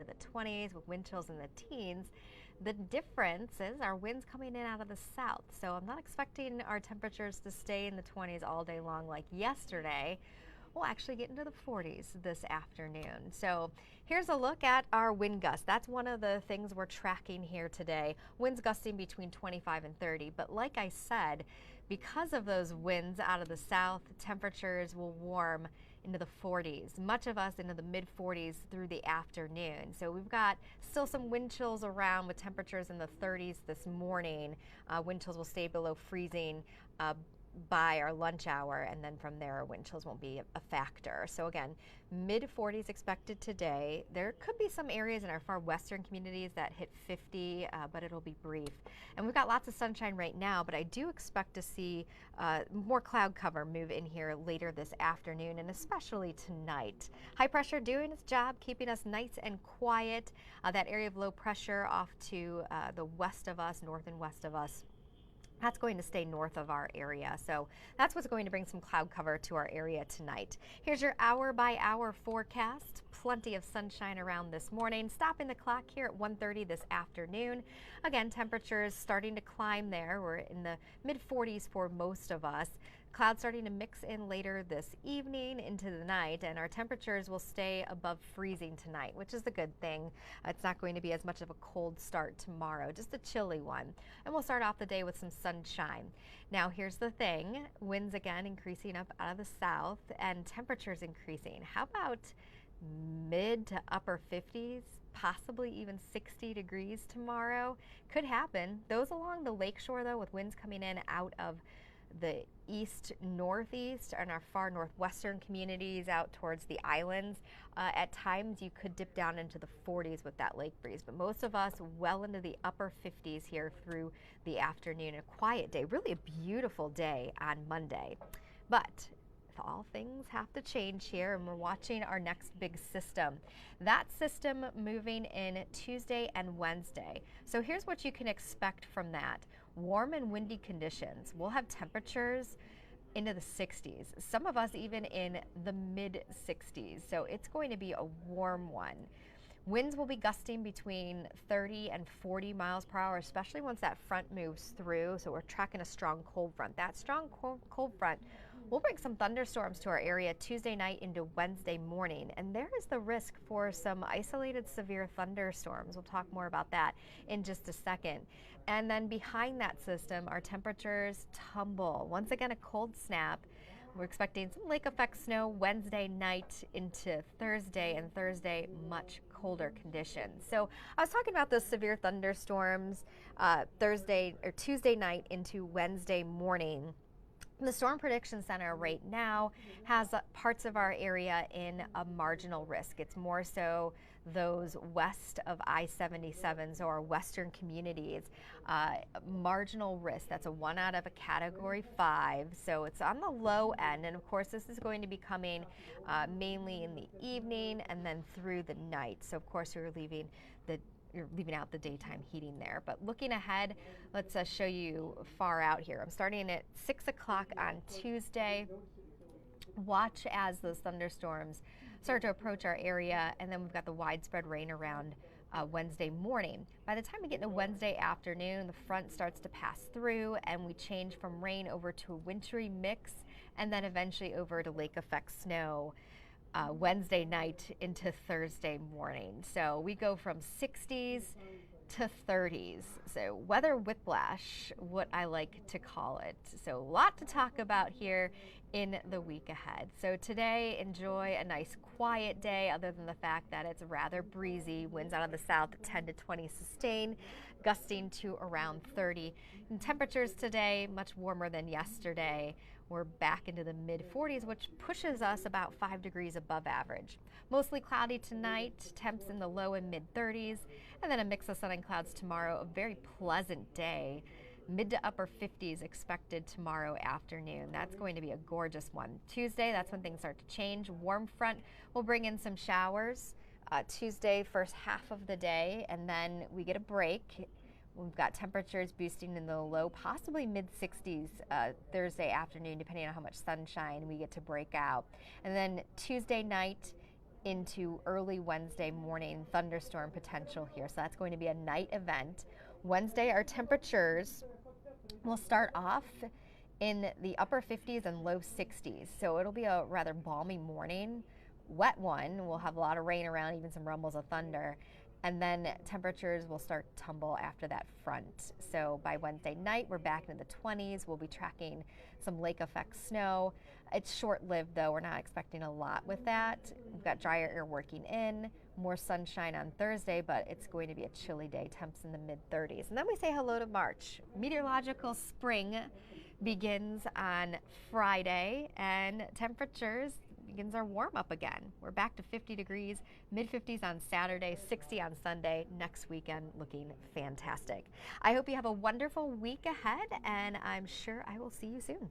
the 20s with wind chills in the teens. The difference is our winds coming in out of the south. So I'm not expecting our temperatures to stay in the 20s all day long like yesterday. We'll actually get into the 40s this afternoon. So here's a look at our wind gusts. That's one of the things we're tracking here today. Winds gusting between 25 and 30. But like I said, because of those winds out of the south, temperatures will warm into the 40s, much of us into the mid 40s through the afternoon. So we've got still some wind chills around with temperatures in the 30s this morning. Wind chills will stay below freezing by our lunch hour, and then from there wind chills won't be a factor. So again, mid 40s expected today. There could be some areas in our far western communities that hit 50, but it'll be brief. And we've got lots of sunshine right now, but I do expect to see more cloud cover move in here later this afternoon and especially tonight. High pressure doing its job, keeping us nice and quiet. That area of low pressure off to the west of us, north and west of us, that's going to stay north of our area. So that's what's going to bring some cloud cover to our area tonight. Here's your hour by hour forecast. Plenty of sunshine around this morning. Stopping the clock here at 1:30 this afternoon. Again, temperatures starting to climb there. We're in the mid 40s for most of us. Clouds starting to mix in later this evening into the night, and our temperatures will stay above freezing tonight, which is a good thing. It's not going to be as much of a cold start tomorrow, just a chilly one. And we'll start off the day with some sunshine. Now here's the thing, winds again increasing up out of the south and temperatures increasing. How about mid to upper 50s, possibly even 60 degrees tomorrow? Could happen. Those along the lakeshore though, with winds coming in out of the east northeast and our far northwestern communities out towards the islands, at times you could dip down into the 40s with that lake breeze, but most of us well into the upper 50s here through the afternoon. A quiet day, really a beautiful day on Monday. But all things have to change here, and we're watching our next big system. That system moving in Tuesday and Wednesday. So here's what you can expect from that. Warm and windy conditions. We'll have temperatures into the 60s. Some of us even in the mid 60s. So it's going to be a warm one. Winds will be gusting between 30 and 40 miles per hour, especially once that front moves through. So we're tracking a strong cold front. That strong cold front will bring some thunderstorms to our area Tuesday night into Wednesday morning. And there is the risk for some isolated severe thunderstorms. We'll talk more about that in just a second. And then behind that system, our temperatures tumble. Once again, a cold snap. We're expecting some lake effect snow Wednesday night into Thursday, and Thursday much colder conditions. So I was talking about those severe thunderstorms Thursday or Tuesday night into Wednesday morning. The Storm Prediction Center right now has parts of our area in a marginal risk. It's more so those west of I-77s or western communities. Marginal risk, that's a 1 out of a category 5, so it's on the low end. And of course this is going to be coming mainly in the evening and then through the night. So of course you're leaving out the daytime heating there. But looking ahead, let's show you far out here. I'm starting at 6 o'clock on Tuesday. Watch as those thunderstorms start to approach our area, and then we've got the widespread rain around Wednesday morning. By the time we get into Wednesday afternoon, the front starts to pass through and we change from rain over to a wintry mix, and then eventually over to lake effect snow Wednesday night into Thursday morning. So we go from 60s to 30s. So weather whiplash, what I like to call it. So a lot to talk about here in the week ahead. So today, enjoy a nice quiet day, other than the fact that it's rather breezy. Winds out of the south at 10 to 20 sustain, gusting to around 30. And temperatures today much warmer than yesterday. We're back into the mid 40s, which pushes us about 5 degrees above average. Mostly cloudy tonight, temps in the low and mid 30s, and then a mix of sun and clouds tomorrow. A very pleasant day. Mid to upper 50s expected tomorrow afternoon. That's going to be a gorgeous one. Tuesday, that's when things start to change. Warm front will bring in some showers. Tuesday, first half of the day, and then we get a break. We've got temperatures boosting in the low, possibly mid 60s Thursday afternoon, depending on how much sunshine we get to break out. And then Tuesday night into early Wednesday morning thunderstorm potential here. So that's going to be a night event. Wednesday, our temperatures will start off in the upper 50s and low 60s. So it'll be a rather balmy morning, wet one. We'll have a lot of rain around, even some rumbles of thunder. And then temperatures will start to tumble after that front. So by Wednesday night, we're back into the 20s. We'll be tracking some lake effect snow. It's short-lived though. We're not expecting a lot with that. We've got drier air working in, more sunshine on Thursday, but it's going to be a chilly day, temps in the mid-30s. And then we say hello to March. Meteorological spring begins on Friday, and temperatures begins our warm up again. We're back to 50 degrees, mid 50s on Saturday, 60 on Sunday. Next weekend looking fantastic. I hope you have a wonderful week ahead, and I'm sure I will see you soon.